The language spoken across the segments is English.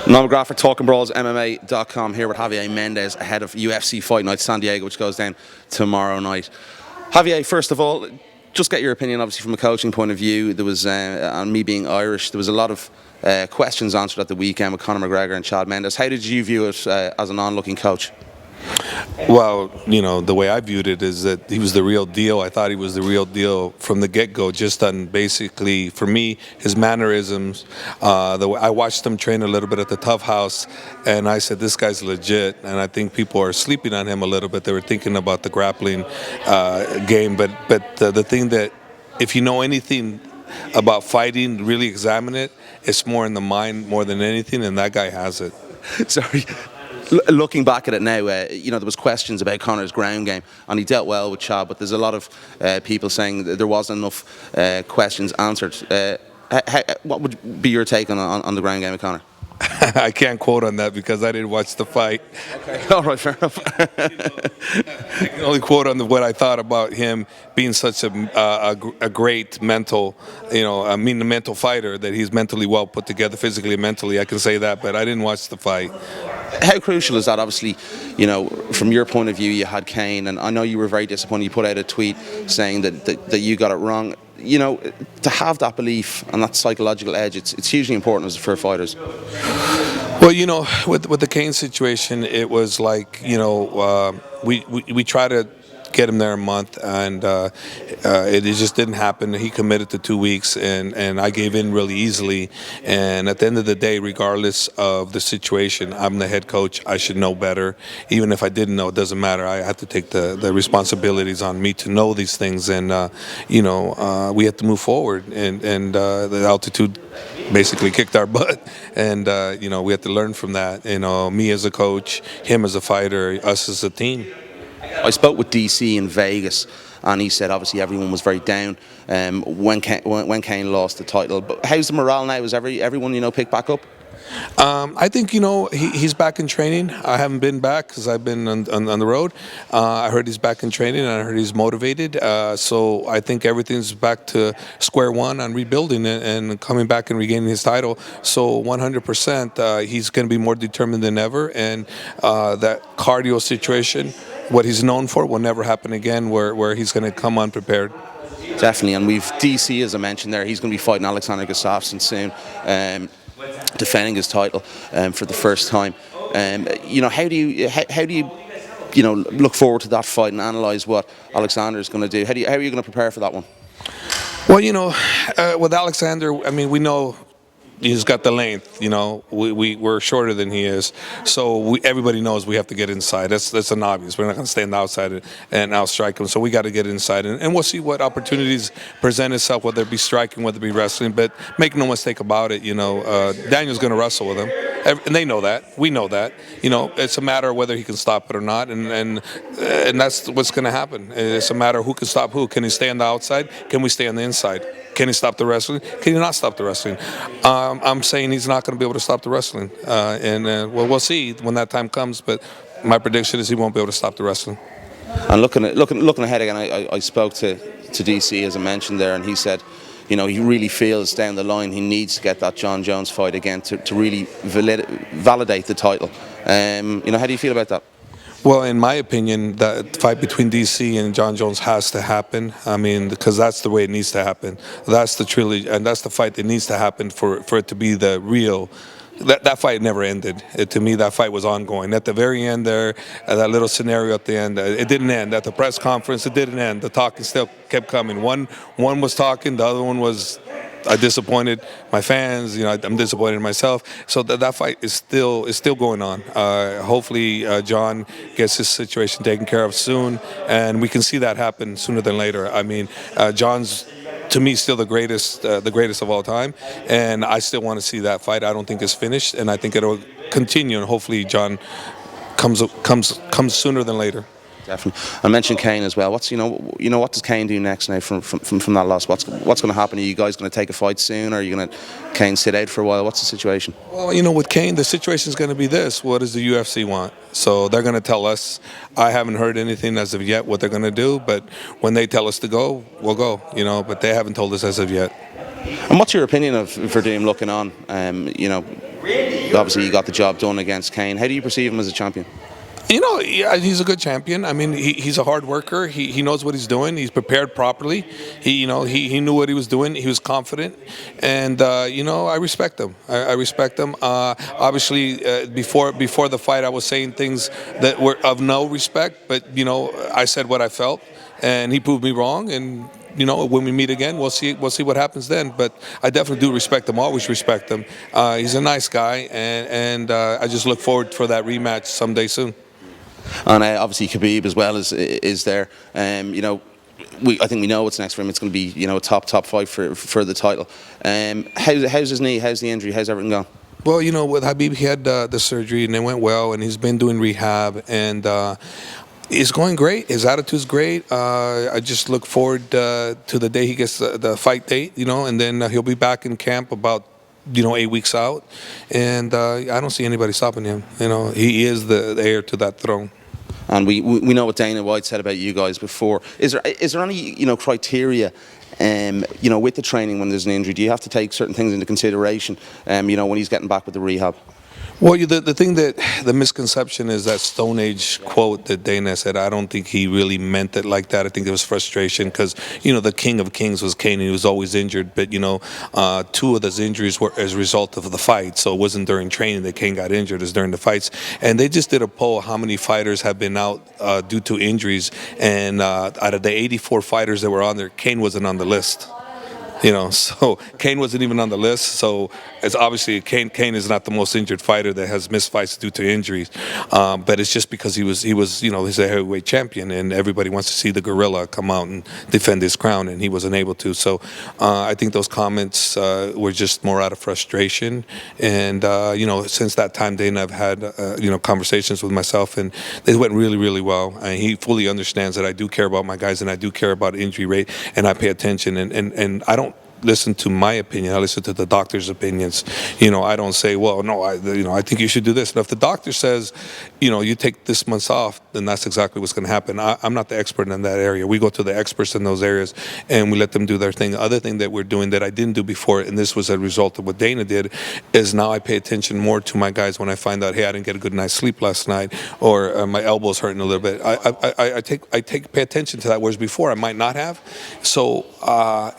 Niall McGrath for Talkingbrawls, MMA.com, here with Javier Mendez ahead of UFC Fight Night San Diego, which goes down tomorrow night. Javier, first of all, just get your opinion, obviously, from a coaching point of view. There was, on me being Irish, there was a lot of questions answered at the weekend with Conor McGregor and Chad Mendes. How did you view it as an onlooking coach? Well, the way I viewed it is that he was the real deal. I thought he was the real deal from the get-go, just on basically, for me, his mannerisms. I watched him train a little bit at the Tough House, and I said, this guy's legit. And I think people are sleeping on him a little bit. They were thinking about the grappling game. But the thing that, if you know anything about fighting, really examine it, it's more in the mind more than anything, and that guy has it. Sorry. Looking back at it now, there was questions about Conor's ground game, and he dealt well with Chad, but there's a lot of people saying that there wasn't enough questions answered. What would be your take on the ground game of Conor? I can't quote on that because I didn't watch the fight. Okay. All right, fair enough. I can only quote on what I thought about him being such a great mental, mental fighter, that he's mentally well put together, physically and mentally. I can say that, but I didn't watch the fight. How crucial is that? Obviously, from your point of view, you had Kane, and I know you were very disappointed. You put out a tweet saying that you got it wrong. To have that belief and that psychological edge, it's hugely important for fighters. Well, with the Kane situation, it was like, we try to get him there a month, and it just didn't happen. He committed to 2 weeks, and I gave in really easily. And at the end of the day, regardless of the situation, I'm the head coach. I should know better. Even if I didn't know, it doesn't matter. I had to take the responsibilities on me to know these things, and we had to move forward. And the altitude basically kicked our butt, and we had to learn from that. Me as a coach, him as a fighter, us as a team. I spoke with DC in Vegas, and he said obviously everyone was very down when Kane lost the title. But how's the morale now? Is everyone picked back up? I think he's back in training. I haven't been back because I've been on the road. I heard he's back in training, and I heard he's motivated. So I think everything's back to square one on rebuilding it and coming back and regaining his title. So 100%, he's going to be more determined than ever. And that cardio situation, what he's known for, will never happen again, where he's going to come unprepared. Definitely, and we've DC, as I mentioned there. He's going to be fighting Alexander Gustafsson soon. Defending his title for the first time. How do you look forward to that fight and analyse what Alexander is going to do? How are you going to prepare for that one? Well, with Alexander, we know he's got the length. We're shorter than he is, so everybody knows we have to get inside. That's an obvious. We're not going to stand outside and outstrike him. So we got to get inside, and we'll see what opportunities present itself, whether it be striking, whether it be wrestling. But make no mistake about it. Daniel's going to wrestle with him, and they know that. We know that. It's a matter of whether he can stop it or not, and that's what's going to happen. It's a matter of who can stop who. Can he stay on the outside? Can we stay on the inside? Can he stop the wrestling? Can he not stop the wrestling? I'm saying he's not going to be able to stop the wrestling, we'll see when that time comes. But my prediction is he won't be able to stop the wrestling. And looking ahead again, I spoke to DC, as I mentioned there, and he said, he really feels down the line he needs to get that John Jones fight again to really validate the title. How do you feel about that? Well, in my opinion, the fight between DC and John Jones has to happen. Because that's the way it needs to happen. That's the trilogy, and that's the fight that needs to happen for it to be the real. That fight never ended. To me, that fight was ongoing. At the very end there, that little scenario at the end, it didn't end. At the press conference, it didn't end. The talking still kept coming. One was talking, the other one was, I disappointed my fans. I'm disappointed in myself. So that fight is still going on. Hopefully, John gets his situation taken care of soon, and we can see that happen sooner than later. John's, to me, still the greatest of all time, and I still want to see that fight. I don't think it's finished, and I think it'll continue. And hopefully, John comes sooner than later. Definitely. I mentioned Kane as well. What does Kane do next now from that loss? What's going to happen? Are you guys going to take a fight soon, or are you going to Kane sit out for a while? What's the situation? Well, with Kane, the situation is going to be this: what does the UFC want? So they're going to tell us. I haven't heard anything as of yet what they're going to do, but when they tell us to go, we'll go. But they haven't told us as of yet. And what's your opinion of Verdum looking on? Obviously he got the job done against Kane. How do you perceive him as a champion? Yeah, he's a good champion. I mean, he's a hard worker. He knows what he's doing. He's prepared properly. He knew what he was doing. He was confident, and I respect him. I respect him. Obviously, before the fight, I was saying things that were of no respect, but I said what I felt, and he proved me wrong. And when we meet again, we'll see what happens then. But I definitely do respect him. Always respect him. He's a nice guy, and I just look forward for that rematch someday soon. And obviously Khabib as well is there. I think we know what's next for him. It's going to be a top fight for the title. How's his knee? How's the injury? How's everything going? Well, with Khabib, he had the surgery and it went well, and he's been doing rehab, and it's going great. His attitude's great. I just look forward to the day he gets the fight date, and then he'll be back in camp about 8 weeks out, and I don't see anybody stopping him. He is the heir to that throne. And we know what Dana White said about you guys before. Is there any criteria with the training when there's an injury? Do you have to take certain things into consideration when he's getting back with the rehab? Well, the misconception is that Stone Age quote that Dana said. I don't think he really meant it like that. I think there was frustration because, the king of kings was Kane, and he was always injured. But, two of those injuries were as a result of the fight. So it wasn't during training that Kane got injured, it was during the fights. And they just did a poll how many fighters have been out due to injuries. And out of the 84 fighters that were on there, Kane wasn't on the list. So Kane wasn't even on the list. So it's obviously Kane is not the most injured fighter that has missed fights due to injuries. But it's just because he's a heavyweight champion, and everybody wants to see the gorilla come out and defend his crown, and he wasn't able to. So I think those comments were just more out of frustration. And since that time, Dana, I've had conversations with myself, and they went really, really well. And he fully understands that I do care about my guys, and I do care about injury rate, and I pay attention. And I don't listen to my opinion. I listen to the doctor's opinions. I don't say, well, no, I think you should do this. And if the doctor says, you take this month off, then that's exactly what's going to happen. I'm not the expert in that area. We go to the experts in those areas, and we let them do their thing. The other thing that we're doing that I didn't do before, and this was a result of what Dana did, is now I pay attention more to my guys when I find out, hey, I didn't get a good night's sleep last night, or my elbow's hurting a little bit. I pay attention to that, whereas before I might not have. So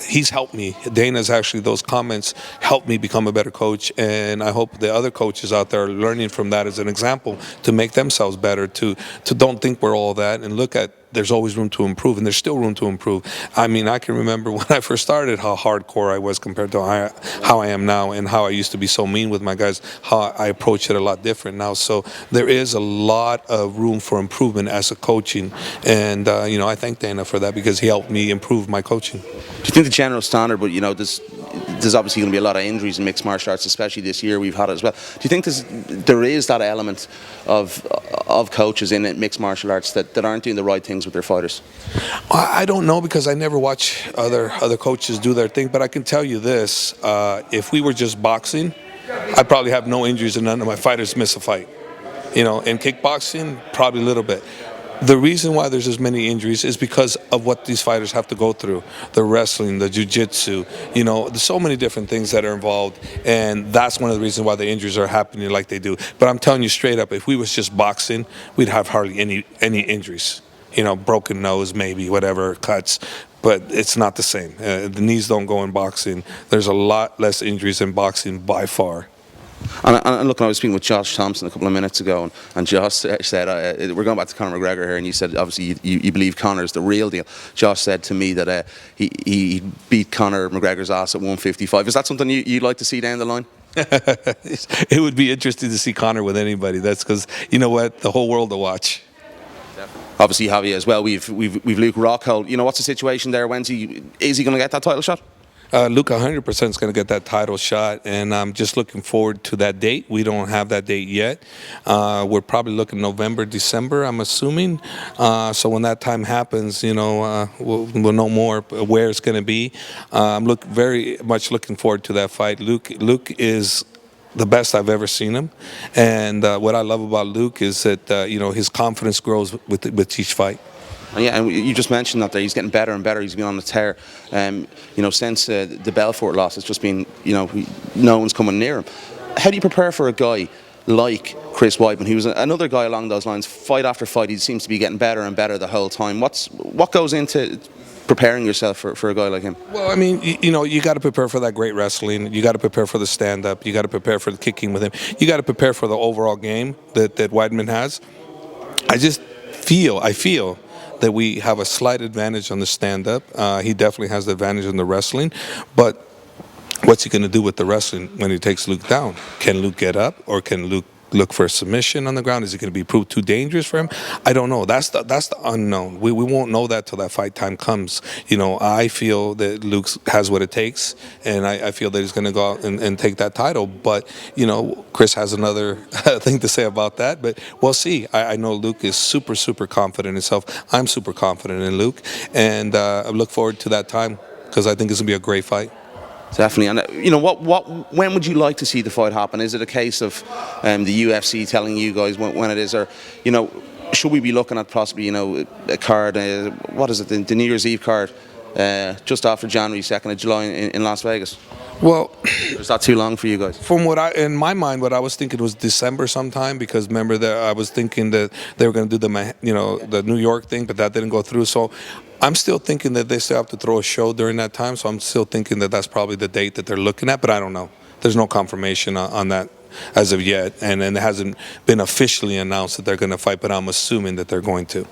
he's helped me. Dana's actually, those comments helped me become a better coach, and I hope the other coaches out there are learning from that as an example to make themselves better, to don't think we're all that, and look at there's always room to improve, and there's still room to improve. I mean, I can remember when I first started how hardcore I was compared to how I am now, and how I used to be so mean with my guys, how I approach it a lot different now. So there is a lot of room for improvement as a coaching, and I thank Dana for that because he helped me improve my coaching. Do you think the general standard, but there's obviously going to be a lot of injuries in mixed martial arts, especially this year we've had it as well. Do you think there is that element of coaches in mixed martial arts that aren't doing the right things with their fighters? I don't know, because I never watch other coaches do their thing, but I can tell you this, if we were just boxing, I'd probably have no injuries and none of my fighters miss a fight. In kickboxing, probably a little bit. The reason why there's as many injuries is because of what these fighters have to go through. The wrestling, the jiu-jitsu, there's so many different things that are involved, and that's one of the reasons why the injuries are happening like they do. But I'm telling you straight up, if we was just boxing, we'd have hardly any injuries. Broken nose, maybe, whatever, cuts. But it's not the same. The knees don't go in boxing. There's a lot less injuries in boxing by far. And look, I was speaking with Josh Thompson a couple of minutes ago, and Josh said, we're going back to Conor McGregor here, and you said, obviously, you believe Conor's the real deal. Josh said to me that he beat Conor McGregor's ass at 155. Is that something you'd like to see down the line? It would be interesting to see Conor with anybody. That's because, you know what, the whole world to watch. Obviously, Javier as well. We've Luke Rockhold. What's the situation there? Is he going to get that title shot? Luke 100% is going to get that title shot, and I'm just looking forward to that date. We don't have that date yet. We're probably looking November, December, I'm assuming. So when that time happens, we'll know more where it's going to be. I'm very much looking forward to that fight. Luke is the best I've ever seen him, and what I love about Luke is that his confidence grows with each fight. And yeah, and you just mentioned that there, he's getting better and better. He's been on the tear. Since the Belfort loss, it's just been, no one's coming near him. How do you prepare for a guy like Chris Weidman, who's another guy along those lines? Fight after fight, he seems to be getting better and better the whole time. What goes into preparing yourself for a guy like him? Well, I mean, you got to prepare for that great wrestling. You got to prepare for the stand-up. You got to prepare for the kicking with him. You got to prepare for the overall game that Weidman has. I feel that we have a slight advantage on the stand-up. He definitely has the advantage in the wrestling, but what's he going to do with the wrestling when he takes Luke down? Can Luke get up, or can Luke look for a submission on the ground? Is it going to be proved too dangerous for him? I don't know. That's the unknown. We won't know that till that fight time comes. I feel that Luke has what it takes, and I feel that he's going to go out and take that title. But Chris has another thing to say about that. But we'll see. I know Luke is super, super confident in himself. I'm super confident in Luke, and I look forward to that time because I think it's going to be a great fight. Definitely. And when would you like to see the fight happen? Is it a case of the UFC telling you guys when it is, or should we be looking at possibly a card? What is it? The New Year's Eve card, just after January 2nd of July in Las Vegas. Well, is that too long for you guys? From in my mind, what I was thinking was December sometime, because remember that I was thinking that they were going to do the New York thing, but that didn't go through. So I'm still thinking that they still have to throw a show during that time. So I'm still thinking that that's probably the date that they're looking at, but I don't know. There's no confirmation on that as of yet, and it hasn't been officially announced that they're going to fight, but I'm assuming that they're going to.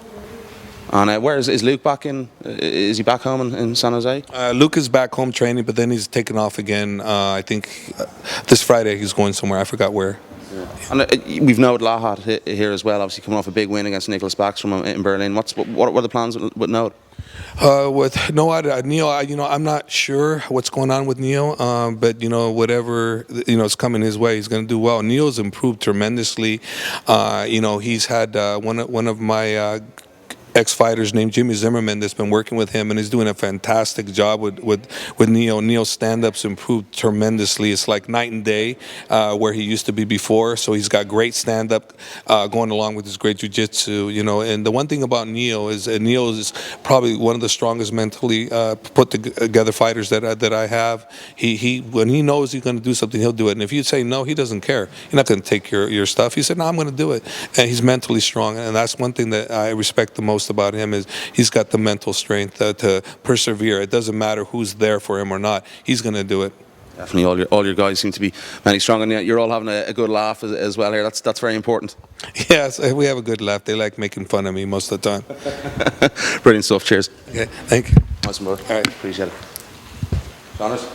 And where is Luke back in? Is he back home in San Jose? Luke is back home training, but then he's taken off again. I think this Friday he's going somewhere. I forgot where. Yeah. And we've Noad Lahat here as well, obviously coming off a big win against Nicholas Backstrom in Berlin. What are the plans with Noad? With Neil, I'm not sure what's going on with Neil, but whatever is coming his way, he's going to do well. Neil's improved tremendously. He's had one of my ex-fighters named Jimmy Zimmerman that's been working with him, and he's doing a fantastic job with Neil. Neil's stand-up's improved tremendously. It's like night and day where he used to be before. So he's got great stand-up going along with his great jiu-jitsu, And the one thing about Neil is probably one of the strongest mentally put together fighters that I have. He when he knows he's going to do something, he'll do it. And if you say no, he doesn't care. You're not going to take your stuff. He said, no, I'm going to do it. And he's mentally strong, and that's one thing that I respect the most about him, is he's got the mental strength to persevere. It doesn't matter who's there for him or not. He's going to do it. Definitely, all your guys seem to be very strong, and you're all having a good laugh as well here. That's very important. Yes, we have a good laugh. They like making fun of me most of the time. Brilliant stuff. Cheers. Okay, thank you. Awesome, bro. All right, appreciate it. Connors.